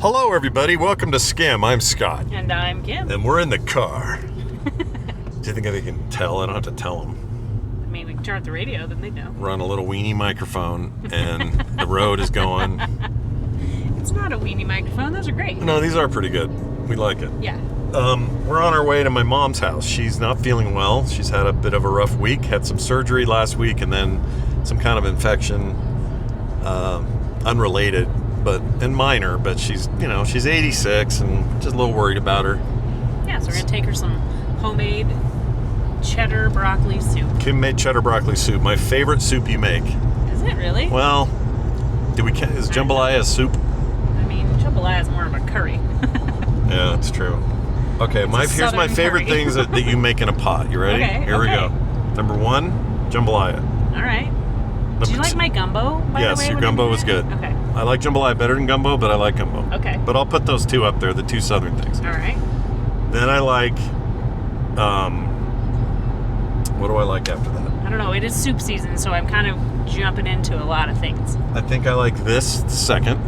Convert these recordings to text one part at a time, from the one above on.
Hello, everybody. Welcome to SKIM. I'm Scott. And I'm Kim. And we're in the car. Do you think they can tell? I don't have to tell them. I mean, we can turn up the radio, then they know. We're on a little weenie microphone, and the road is going. It's not a weenie microphone. Those are great. No, these are pretty good. We like it. Yeah. We're on our way to my mom's house. She's not feeling well. She's had a bit of a rough week. Had some surgery last week, and then some kind of infection, unrelated, and minor. But she's 86, and just a little worried about her. Yeah, so we're gonna take her some homemade cheddar broccoli soup. Kim made cheddar broccoli soup. My favorite soup you make. Is it really? Well, is jambalaya a soup? I mean, jambalaya is more of a curry. Yeah, that's true. Okay, here's my favorite curry. things that you make in a pot. You ready? Okay, Here we okay. go. Number 1, jambalaya. All right. Number Did you like 2 my gumbo, by the Yes, way, your when I gumbo did was it? good. Okay. I like jambalaya better than gumbo, but I like gumbo. Okay. But I'll put those two up there, the two southern things. All right. Then I like, what do I like after that? I don't know. It is soup season, so I'm kind of jumping into a lot of things. I think I like this second.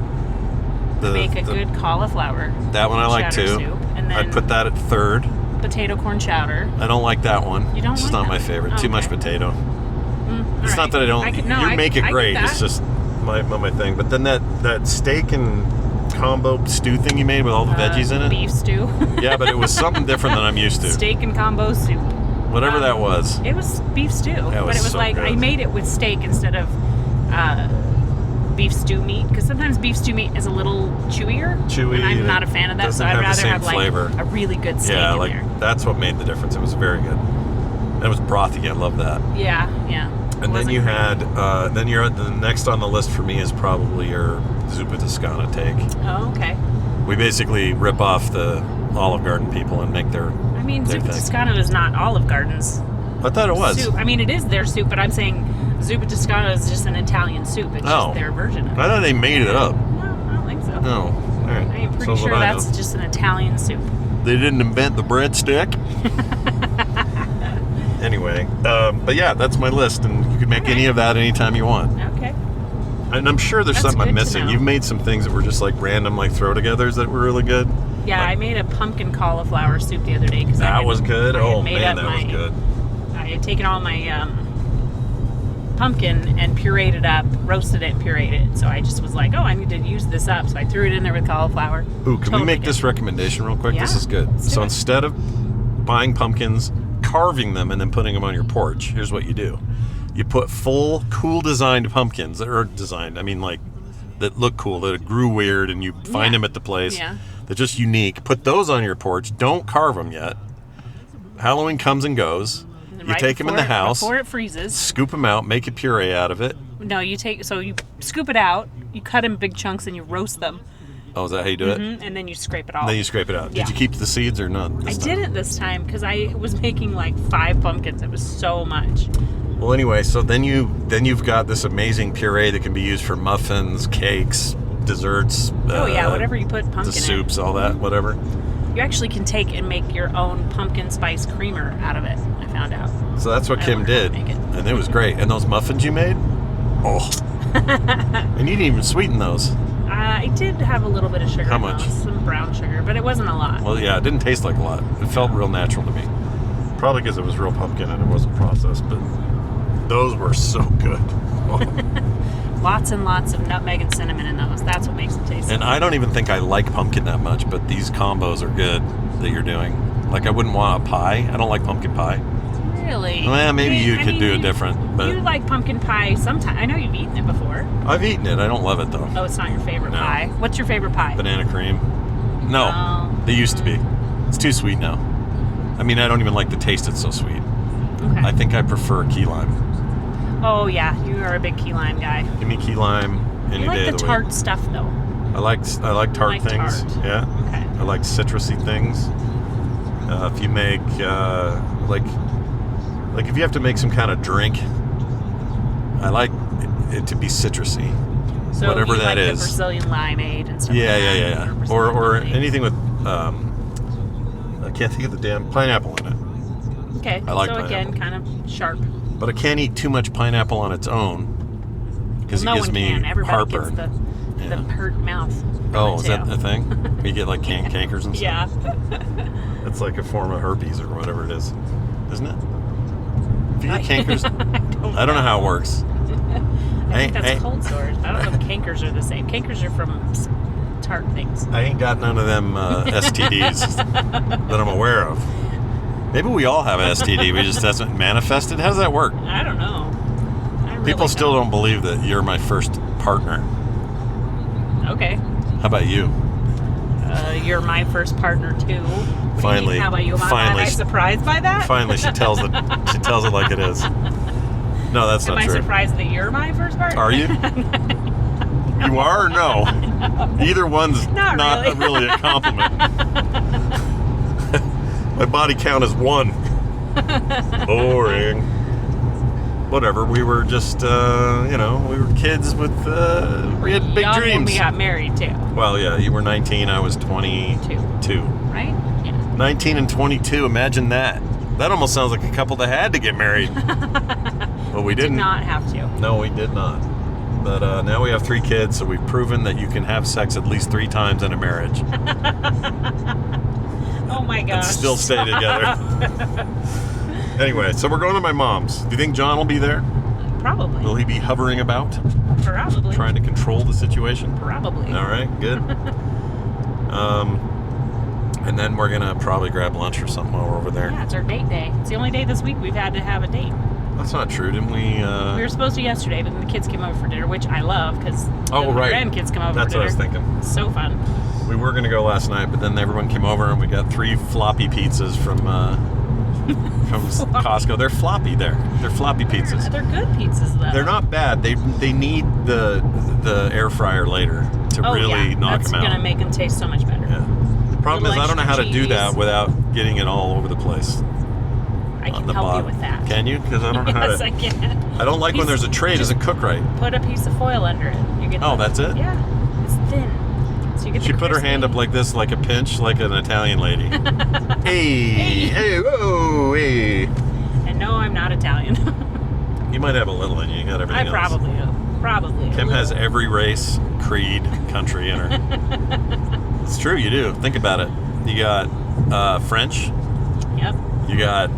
Make a good cauliflower. That one I like cheddar too. Soup, and then I'd put that at third. potato corn chowder. I don't like that one. You don't It's just like not my that? favorite. Oh, Too much okay. potato. All It's right. not that I don't. You make it I get great. that. It's just my thing. But then that steak and combo stew thing you made with all the veggies in it. Beef stew. Yeah, but it was something different than I'm used to. Steak and combo soup. Whatever that was. It was beef stew, That was but it was so like good. I made it with steak instead of beef stew meat, because sometimes beef stew meat is a little chewier. Chewy, and I'm and not a fan of that, so doesn't I'd have the rather same have like flavor. a really good steak Yeah, in like there. that's what made the difference. It was very good. And it was brothy. I love that. Yeah. And then you had, then you're the next on the list for me is probably your zuppa Toscana take. Oh, okay. We basically rip off the Olive Garden people and make their. I mean, their zuppa thing. Toscana is not Olive Garden's I thought it was. soup. I mean, it is their soup, but I'm saying zuppa Toscana is just an Italian soup. It's just their version of it. I thought they made it up. No, I don't think so. No. All right. I am pretty So sure what I that's know. just an Italian soup. They didn't invent the breadstick. Anyway, but yeah, that's my list, and you can make any of that anytime you want. Okay. And I'm sure there's That's something I'm good to missing. know. You've made some things that were just like random, like throw-togethers that were really good. Yeah, I made a pumpkin cauliflower soup the other day because That was good. Oh made man, up that was good. I had taken all my pumpkin and pureed it up, roasted it and pureed it. So I just was like, oh, I need to use this up. So I threw it in there with cauliflower. Ooh, can we make good. this recommendation real quick? Yeah, This is good. let's do So it. instead of buying pumpkins, carving them, and then putting them on your porch, here's what you do. You put full, cool designed pumpkins, that look cool, that grew weird, and you find them at the place. Yeah. They're just unique. Put those on your porch. Don't carve them yet. Halloween comes and goes. You Right take them in the before- house, before it freezes. scoop them out, make a puree out of it. No, you scoop it out, you cut in big chunks, and you roast them, Oh, is that how you do it? and then you scrape it all. Then you scrape it out. Yeah. Did you keep the seeds or not? I didn't this time because I was making like 5 pumpkins. It was so much. Well, anyway, so then you've got this amazing puree that can be used for muffins, cakes, desserts. Oh yeah, whatever you put the pumpkin soups, all that, whatever. in. You actually can take and make your own pumpkin spice creamer out of it. I found out. So that's what I Kim learned how to did, make it. and it was great. And those muffins you made, oh, and you didn't even sweeten those. I did have a little bit of sugar. How in much? those, some brown sugar, but it wasn't a lot. Well, yeah, it didn't taste like a lot. It felt real natural to me. Probably because it was real pumpkin and it wasn't processed, but those were so good. Oh. Lots and lots of nutmeg and cinnamon in those. That's what makes it tasty. And I don't even think I like pumpkin that much, but these combos are good that you're doing. Like I wouldn't want a pie. I don't like pumpkin pie. Really? Well, maybe you I could mean, do it different, but you like pumpkin pie sometimes. I know you've eaten it before. I've eaten it. I don't love it though. Oh, it's not your favorite No. pie. What's your favorite pie? Banana cream. No, Oh. they used to be. It's too sweet now. I mean, I don't even like the taste. It's so sweet. Okay. I think I prefer key lime. Oh yeah, you are a big key lime guy. Give me key lime any You like day the of the tart week. stuff though. I like tart like things. tart. Yeah. Okay. I like citrusy things. If you make like if you have to make some kind of drink, I like it to be citrusy. So Whatever you that like is. The Brazilian limeade and stuff. Yeah, like that, yeah. Brazilian Or lemonade. anything with I can't think of the damn pineapple in it. Okay. I like so again, pineapple. kind of sharp. But I can't eat too much pineapple on its own because no it gives one me can. Everybody heartburn. gets Yeah. The hurt mouth. from Oh, it, is that too. a thing? You get like cankers and stuff? Yeah. It's like a form of herpes or whatever it is. Isn't it? If you get cankers, I don't know how it works. I think that's cold sores. I don't know if cankers are the same. Cankers are from tart things. I ain't got none of them STDs that I'm aware of. Maybe we all have an STD. We just hasn't manifested. How does that work? I don't know. I really People still don't believe that you're my first partner. Okay. How about you? You're my first partner too. What Finally. do you mean, how about you? Am I surprised by that? Finally, she tells it like it is. No, that's not Am I true. surprised that you're my first partner? Are you? You are or no? Either one's Not really a compliment. My body count is 1. Boring. Whatever. We were just, we were kids with, we had big Young dreams. when we got married too. Well, yeah, you were 19, I was 22. Right? Yeah. 19 and 22, imagine that. That almost sounds like a couple that had to get married. But we didn't. Did not have to. No, we did not. But now we have 3 kids, so we've proven that you can have sex at least 3 times in a marriage. Oh my gosh. And still stay together. Anyway, so we're going to my mom's. Do you think John will be there? Probably. Will he be hovering about? Probably. Trying to control the situation? Probably. All right, good. And then we're going to probably grab lunch or something while we're over there. Yeah, it's our date day. It's the only day this week we've had to have a date. That's not true, didn't we? We were supposed to yesterday, but then the kids came over for dinner, which I love because right. grandkids come over That's for dinner. what I was thinking. It's so fun. We were going to go last night, but then everyone came over and we got 3 floppy pizzas from Costco. They're floppy there. They're floppy pizzas. They're good pizzas, though. They're not bad. They need the air fryer later to really knock That's them out. going to make them taste so much better. Yeah. The problem is I don't know how to do that cheese. without getting it all over the place. I can help you with that. Can you? Because I don't know how Yes, to. I can. I don't like when there's a tray. It doesn't cook right. Put a piece of foil under it. You get That's it? Yeah. It's thin. So you get She put her hand up like this, like a pinch, like an Italian lady. Hey, whoa, hey. And no, I'm not Italian. You might have a little in you. You got everything I probably else. do. Probably. Kim has every race, creed, country in her. It's true, you do. Think about it. You got French. Yep. You got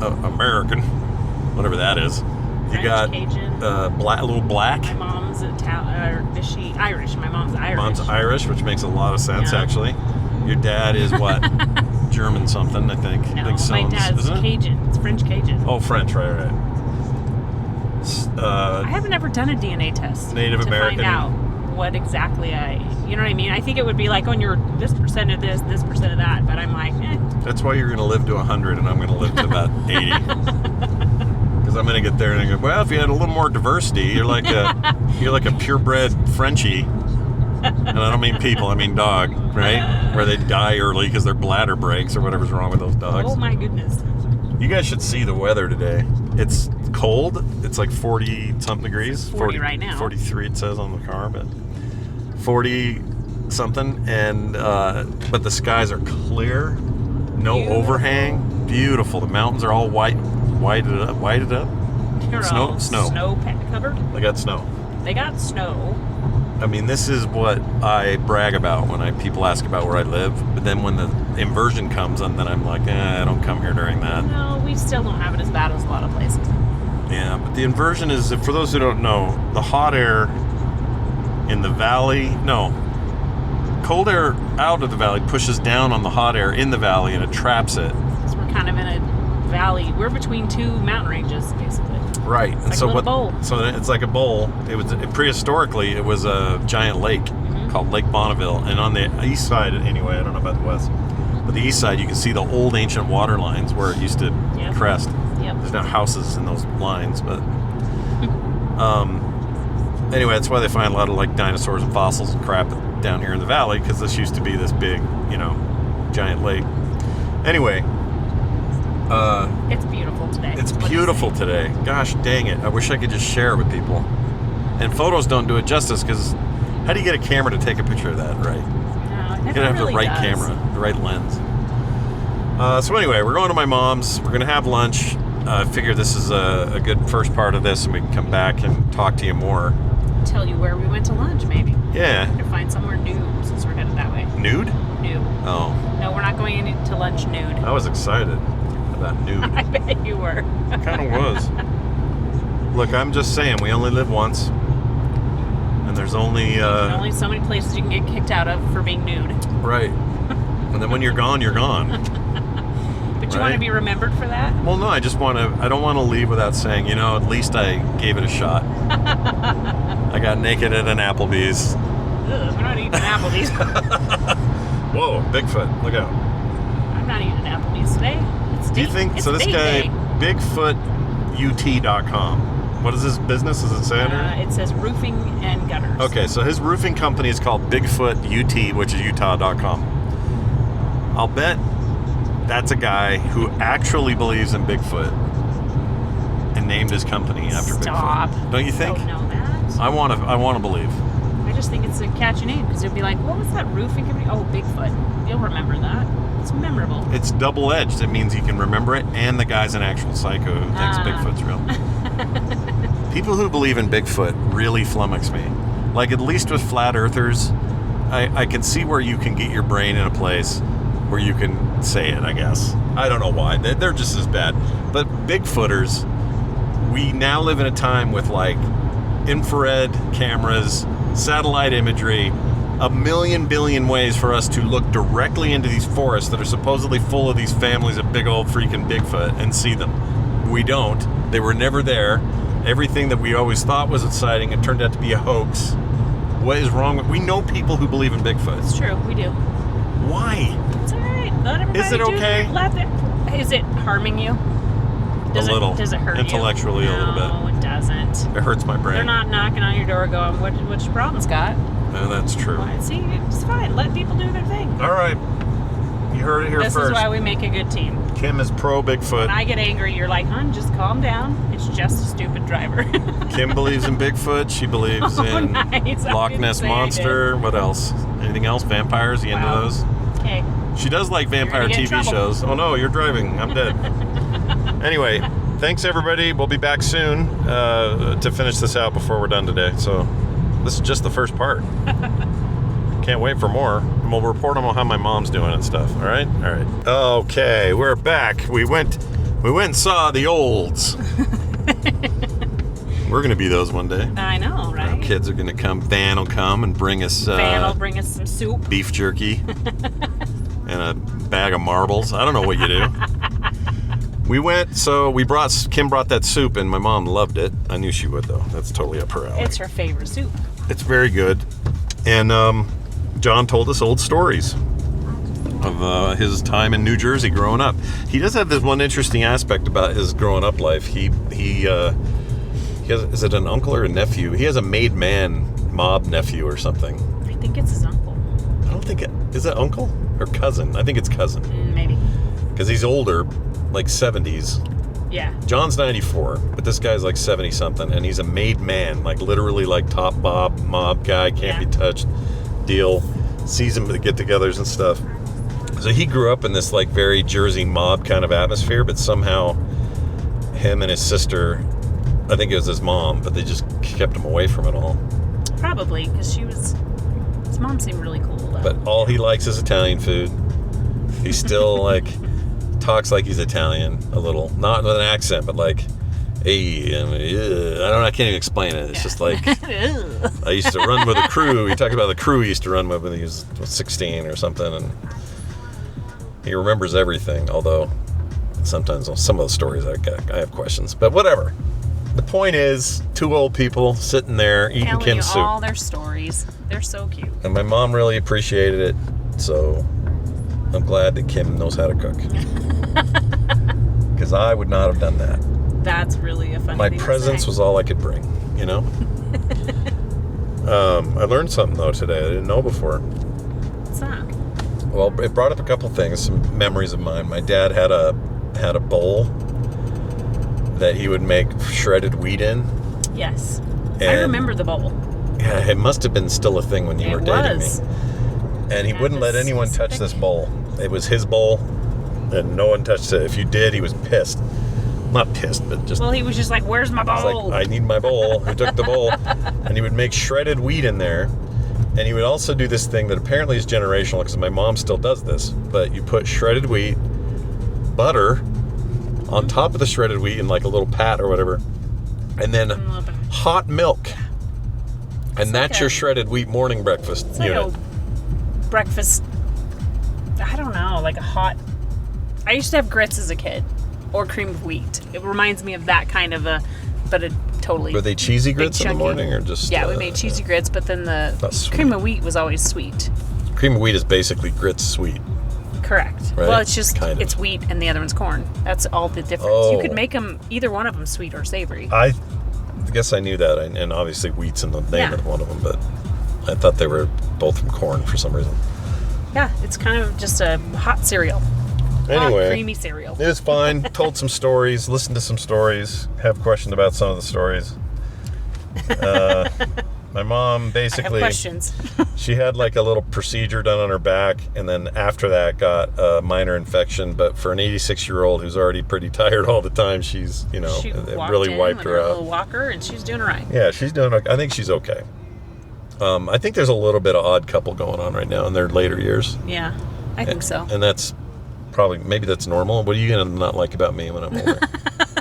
American, whatever that is. You French, got Cajun. a little black. My mom's is she Irish? My mom's Irish. Mom's Irish, which makes a lot of sense, Yeah. actually. Your dad is what? German something, I think. No, I think my dad's isn't it? Cajun. It's French Cajun. Oh, French, right. I haven't ever done a DNA test. Native to American. find out what exactly you know what I mean? I think it would be like, on your this percent of this percent of that, but I'm like, That's why you're going to live to 100 and I'm going to live to about 80. Because I'm going to get there and I go, well, if you had a little more diversity, you're like a purebred Frenchie. And I don't mean people, I mean dog, right? Where they die early because their bladder breaks or whatever's wrong with those dogs. oh my goodness. You guys should see the weather today. It's cold. It's like 40-something degrees. 40 right now. 43 it says on the car, but 40-something. And but the skies are clear. No Beautiful. overhang. Beautiful. The mountains are all whited up. You're Snow- all snow. covered. They got snow. They got snow. I mean, this is what I brag about when people ask about where I live. But then when the inversion comes, and then I'm like, I don't come here during that. No, we still don't have it as bad as a lot of places. Yeah, but the inversion is, for those who don't know, the hot air in the valley, cold air out of the valley pushes down on the hot air in the valley and it traps it. So we're kind of in a valley. We're between 2 mountain ranges, basically. Right. It's like a little bowl. So it's like a bowl. Prehistorically, it was a giant lake called Lake Bonneville. And on the east side, anyway, I don't know about the west, but the east side, you can see the old ancient water lines where it used to crest. Yep. There's now houses in those lines, but anyway, that's why they find a lot of like dinosaurs and fossils and crap down here in the valley, because this used to be this big, giant lake. Anyway, It's beautiful today. it's What do you beautiful say? today. Gosh dang it! I wish I could just share it with people. And photos don't do it justice, because how do you get a camera to take a picture of that, right? No, it You never gotta have really the right does. camera, the right lens. So anyway, we're going to my mom's. We're gonna have lunch. I figure this is a good first part of this, and we can come back and talk to you more. Tell you where we went to lunch, maybe. Yeah. We're gonna find somewhere nude since we're headed that way. Nude? Nude. Oh. No, we're not going into lunch nude. I was excited about nude. I bet you were. Kind of was. Look, I'm just saying, we only live once. And there's only... only so many places you can get kicked out of for being nude. Right. And then when you're gone, you're gone. But you want to be remembered for that? Well, no, I don't want to leave without saying, at least I gave it a shot. I got naked at an Applebee's. Ugh, we're not eating Applebee's. Whoa, Bigfoot, look out. I'm not eating Applebee's today. Do you think, so this guy, BigfootUT.com. What is his business? Does it say on there? It says roofing and gutters. Okay, so his roofing company is called Bigfoot UT, which is Utah.com. I'll bet that's a guy who actually believes in Bigfoot and named his company after Bigfoot. Don't you think? I don't know that. I want to believe. I just think it's a catchy name because it'd be like, what was that roofing company? Oh, Bigfoot. You'll remember that. It's memorable. It's double-edged. It means you can remember it, and the guy's an actual psycho who thinks Bigfoot's real. People who believe in Bigfoot really flummox me. Like, at least with flat earthers, I can see where you can get your brain in a place where you can say it, I guess. I don't know why. They're just as bad. But Bigfooters, we now live in a time with, like, infrared cameras, satellite imagery, a million billion ways for us to look directly into these forests that are supposedly full of these families of big old freaking Bigfoot and see them. We don't. They were never there. Everything that we always thought was exciting, it turned out to be a hoax. What is wrong with... We know people who believe in Bigfoot. It's true. We do. Why? It's all right. Let everybody Is it okay? Is it harming you? A little. Does it hurt Intellectually, you? a little bit. No, it doesn't. It hurts my brain. They're not knocking on your door going, what's your problem, Scott? No, that's true. See, it's fine. Let people do their thing. All right. You heard it here This first. is why we make a good team. Kim is pro Bigfoot. When I get angry, you're like, hon, just calm down. It's just a stupid driver. Kim believes in Bigfoot. She believes in nice. Loch Ness Monster. What else? Anything else? Vampires? You into those? Okay. She does like vampire TV shows. Oh no, you're driving. I'm dead. Anyway, thanks everybody. We'll be back soon to finish this out before we're done today. So this is just the first part. Can't wait for more. And we'll report on how my mom's doing and stuff. All right? All right. Okay, we're back. We went and saw the olds. We're going to be those one day. I know, right? Our kids are going to come. Van will come and bring us... Van will bring us some soup. Beef jerky. And a bag of marbles. I don't know what you do. We went, Kim brought that soup, and my mom loved it. I knew she would, though. That's totally up her alley. It's her favorite soup. It's very good. And John told us old stories of his time in New Jersey growing up. He does have this one interesting aspect about his growing up life. He has, is it an uncle or a nephew? He has a made man mob nephew or something. I think it's his uncle. I don't think is it uncle or cousin? I think it's cousin. Maybe. Because he's older, like 70s. Yeah. John's 94, but this guy's like 70-something, and he's a made man, like literally like top mob guy, can't be touched deal. Sees him at get-togethers and stuff. So he grew up in this like very Jersey mob kind of atmosphere, but somehow him and his sister, I think it was his mom, but they just kept him away from it all. Probably, because his mom seemed really cool, though. But all he likes is Italian food. He still like talks like he's Italian a little, not with an accent, but like, hey, I can't even explain it. It's just like, I used to run with a crew. He talked about the crew he used to run with when he was 16 or something, and he remembers everything, although sometimes some of the stories I have questions, but whatever. The point is, two old people sitting there eating Telling Kim's soup. all their stories. They're so cute. And my mom really appreciated it, so I'm glad that Kim knows how to cook. Because I would not have done that. That's really a funny My thing presence to say. was all I could bring, you know? I learned something, though, today I didn't know before. What's that? Well, it brought up a couple things, some memories of mine. My dad had a bowl that he would make shredded wheat in. Yes. And I remember the bowl. Yeah, it must have been still a thing when you were dating me. And he wouldn't let anyone touch this bowl. It was his bowl, and no one touched it. If you did, he was pissed. Not pissed, but just... Well, he was just like, where's my bowl? He's like, I need my bowl. He took the bowl, and he would make shredded wheat in there, And he would also do this thing that apparently is generational because my mom still does this. But you put shredded wheat, butter on top of the shredded wheat in like a little pat or whatever, and then hot milk. And that's your shredded wheat morning breakfast unit. Like a breakfast, I don't know, like a hot... I used to have grits as a kid, or cream of wheat. It reminds me of that kind of a, but a totally... Were they cheesy grits in the chunky morning, or just... Yeah, we made cheesy grits, but then the cream of wheat was always sweet. Cream of wheat is basically grits sweet. Correct. Right? Well, it's just, kind of. It's wheat and the other one's corn. That's all the difference. Oh. You could make them, either one of them, sweet or savory. I guess I knew that, and obviously wheat's in the name of one of them, but I thought they were both from corn for some reason. Yeah, it's kind of just a hot cereal. Anyway, hot, creamy cereal. It was fine. Told some stories, listened to some stories, have questions about some of the stories. My mom basically... I have questions. She had like a little procedure done on her back, and then after that got a minor infection. But for an 86-year-old who's already pretty tired all the time, she's, She it walked really in wiped with her out. Little walker, and she's doing all right. Yeah, she's doing okay. I think she's okay. I think there's a little bit of odd couple going on right now in their later years. Yeah, I think so. And that's maybe that's normal. What are you going to not like about me when I'm older?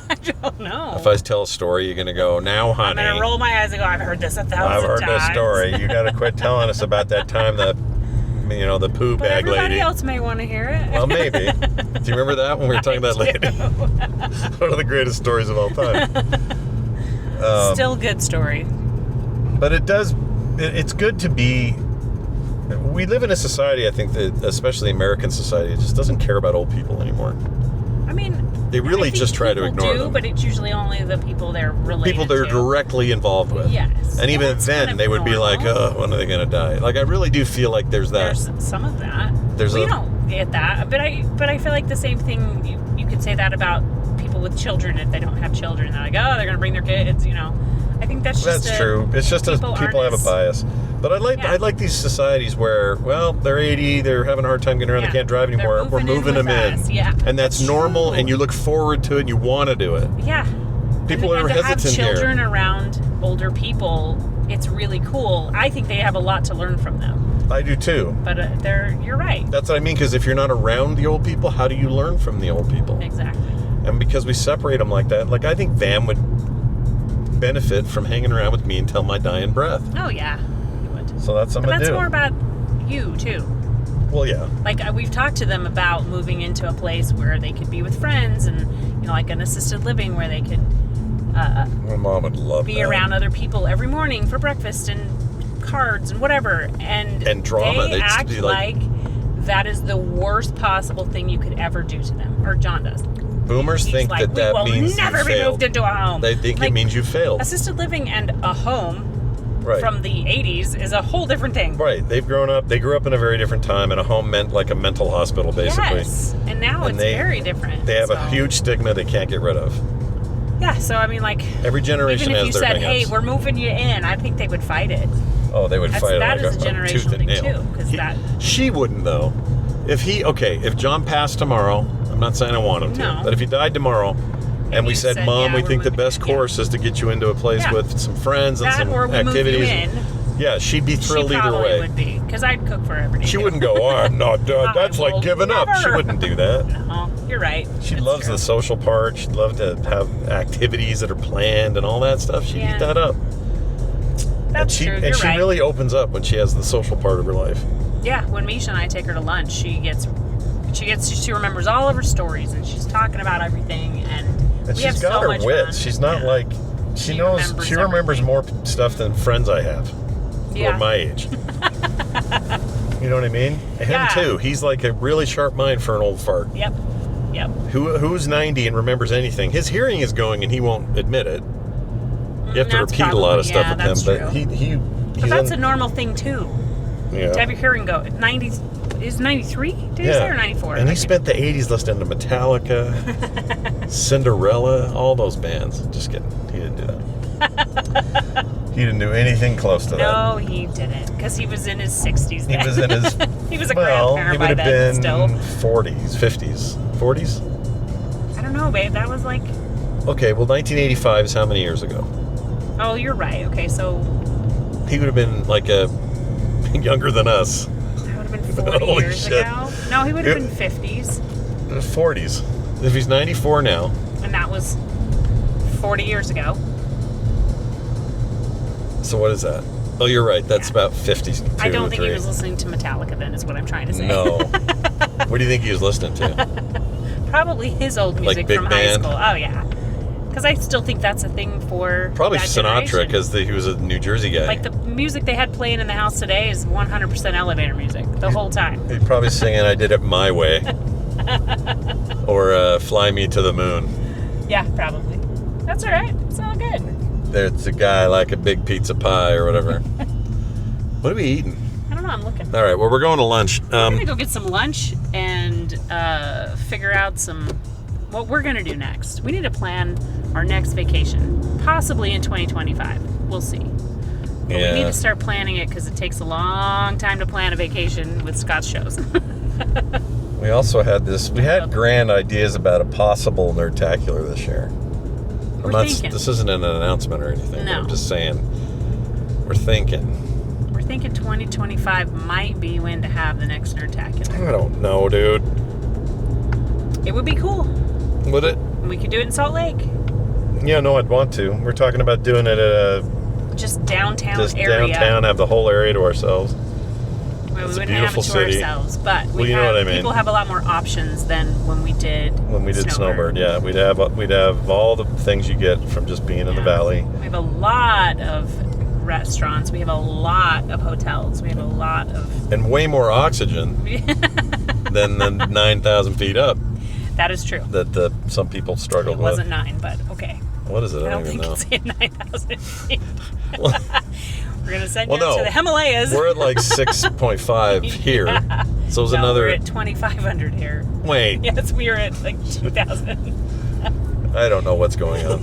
I don't know. If I tell a story, you're going to go, now, honey. I'm going to roll my eyes and go, I've heard this 1,000 times. I've heard this story. You got to quit telling us about that time that, the poo But bag everybody lady. else may want to hear it. Well, maybe. Do you remember that when we were talking about lady? One of the greatest stories of all time. Still good story. But it's good to be... We live in a society, I think, that, especially American society, it just doesn't care about old people anymore. I mean... They really just try to ignore them. But it's usually only the people they're related People they're to. directly involved with. Yes. And even That's then, kind of they would be like, normal. when are they going to die? Like, I really do feel like there's that. There's some of that. We don't get that. But I feel like the same thing, you could say that about people with children if they don't have children. They're like, they're going to bring their kids, I think that's just true. It's just people have a bias. But I like these societies where, they're 80, they're having a hard time getting around, they can't drive anymore. We're moving them in. Yeah. And that's normal, true. and you look forward to it, and you want to do it. Yeah. People are and to hesitant have children here. around older people, it's really cool. I think they have a lot to learn from them. I do too. But you're right. That's what I mean, because if you're not around the old people, how do you learn from the old people? Exactly. And because we separate them like that, like I think Vam would benefit from hanging around with me until my dying breath. Oh, yeah. You would. So that's what I'm going to do. That's more about you, too. Well, yeah. Like, we've talked to them about moving into a place where they could be with friends and, like an assisted living where they could My mom would love be that. around other people every morning for breakfast and cards and whatever. And drama. They They'd act be like that is the worst possible thing you could ever do to them. Or John does. Boomers He's think like, that we will means never you be failed. moved into a home. They think it means you failed. Assisted living and a home Right. from the 80s is a whole different thing. Right. They grew up in a very different time, and a home meant like a mental hospital, basically. Yes. And now it's very different. They have a huge stigma they can't get rid of. Yeah, so I mean, like, Every generation even if has you their said, hang-ups. hey, we're moving you in, I think they would fight it. Oh, they would fight it That like is a tooth generational and thing, nail. too. Because She wouldn't, though. If John passed tomorrow, I'm not saying I want him to, No. but if he died tomorrow, and we you said, said, Mom, yeah, we we're think the moving best in, yeah. course is to get you into a place Yeah. with some friends and that some or we activities. move you in. Yeah, she'd be thrilled She either probably way. would be, because I'd cook for her every day. She too. wouldn't go, I'm not done. That's I will like giving up. She never. wouldn't do that. No, you're right. She That's loves true. the social part. She'd love to have activities that are planned and all that stuff. She'd eat that up. That's true. And You're she right. really opens up when she has the social part of her life. Yeah, when Misha and I take her to lunch, she remembers all of her stories, and she's talking about everything, and we she's have got so her much wits. fun. She's not like she remembers everything. more stuff than friends I have who are my age. You know what I mean? Him too. He's like a really sharp mind for an old fart. Yep. Who's 90 and remembers anything? His hearing is going, and he won't admit it. You have to That's repeat a lot of stuff with him, that's but true. But that's a normal thing too. Yeah. To have your hearing go. 90 is 93? Did you say or 94? And he spent the 80s listening to Metallica, Cinderella, all those bands. Just kidding. He didn't do that. He didn't do anything close to that. No, he didn't, because he was in his 60s then. He was in his... He was a well, grandparent he by would have then, been still. 40s, 50s. 40s? I don't know, babe. That was like... Okay, well, 1985 is how many years ago? Oh, you're right. Okay, so... He would have been like a... younger than us. That would have been 40 Holy years shit. ago. No, he would have been 50s. 40s. If he's 94 now. And that was 40 years ago. So what is that? Oh, you're right. That's about 52 I don't think he 3. was listening to Metallica then, is what I'm trying to say. No. What do you think he was listening to? Probably his old music Big from band? high school. Oh, yeah. Because I still think that's a thing for Probably that Sinatra, generation. because he was a New Jersey guy. Like, the music they had playing in the house today is 100% elevator music the whole time. He's probably singing I Did It My Way. Or Fly Me to the Moon. Yeah, probably. That's all right. It's all good. There's a guy like a big pizza pie or whatever. What are we eating? I don't know. I'm looking. All right, well, we're going to lunch. We're going to go get some lunch and figure out what we're going to do next. We need to plan our next vacation, possibly in 2025. We'll see. But we need to start planning it because it takes a long time to plan a vacation with Scott's shows. We also had we had grand ideas about a possible Nerdtacular this year. We're thinking. This isn't an announcement or anything. No. But I'm just saying, we're thinking. We're thinking 2025 might be when to have the next Nerdtacular. I don't know, dude. It would be cool. Would it? We could do it in Salt Lake. Yeah, no, I'd want to. We're talking about doing it at a Just downtown area. downtown, have the whole area to ourselves. Well, we It's a wouldn't have it beautiful to city. ourselves, but Well, you know what I mean. people have a lot more options than when we did Snowbird. Yeah, we'd have all the things you get from just being in the valley. We have a lot of restaurants. We have a lot of hotels. We have a lot of... And way more oxygen than the 9,000 feet up That is true. that some people struggled It wasn't 9, but okay. with. What is it? I don't even think know. it's in 9,000 feet. Well, We're going to send well, you out no. to the Himalayas. We're at like 6.5 here. Yeah. So it was No, another... we're at 2,500 here. Wait, Yes, we are at like 2,000. I don't know what's going on.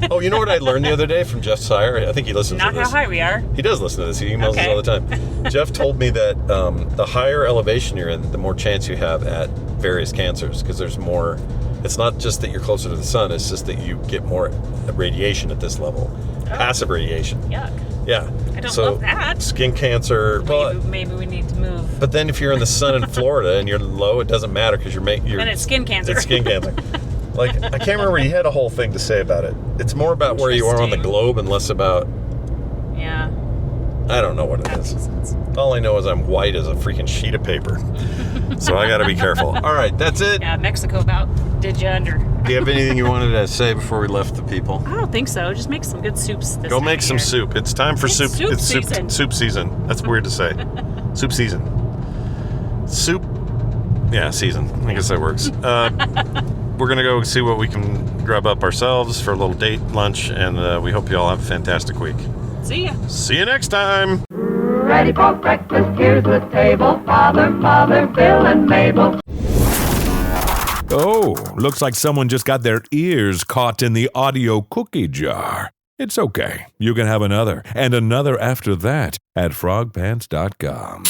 Oh, you know what I learned the other day from Jeff Sire? I think he listens Not to this. how high we are. He does listen to this. He emails Okay. us all the time. Jeff told me that the higher elevation you're in, the more chance you have at various cancers because there's more. It's not just that you're closer to the sun. It's just that you get more radiation at this level. Passive radiation. Yuck. Yeah. I don't so love that. Skin cancer. Well, Maybe we need to move. but then if you're in the sun in Florida and you're low, it doesn't matter because you're Then it's skin cancer. It's skin cancer. Like, I can't remember. He had a whole thing to say about it. It's more about where you are on the Interesting. globe and less about... Yeah. I don't know what it That is. makes sense. All I know is I'm white as a freaking sheet of paper. So I got to be careful. All right, that's it. Yeah, Mexico about did you under. Do you have anything you wanted to say before we left the people? I don't think so. Just make some good soups this Go time make of some year. soup. It's time for It's soup. soup It's season. soup season. That's weird to say. Soup season. Soup. Yeah, season. I guess that works. We're going to go see what we can grub up ourselves for a little date lunch, and we hope you all have a fantastic week. See ya. See you next time. Ready for breakfast, here's the table. Father, Mother, Bill, and Mabel. Oh, looks like someone just got their ears caught in the audio cookie jar. It's okay. You can have another and another after that at frogpants.com.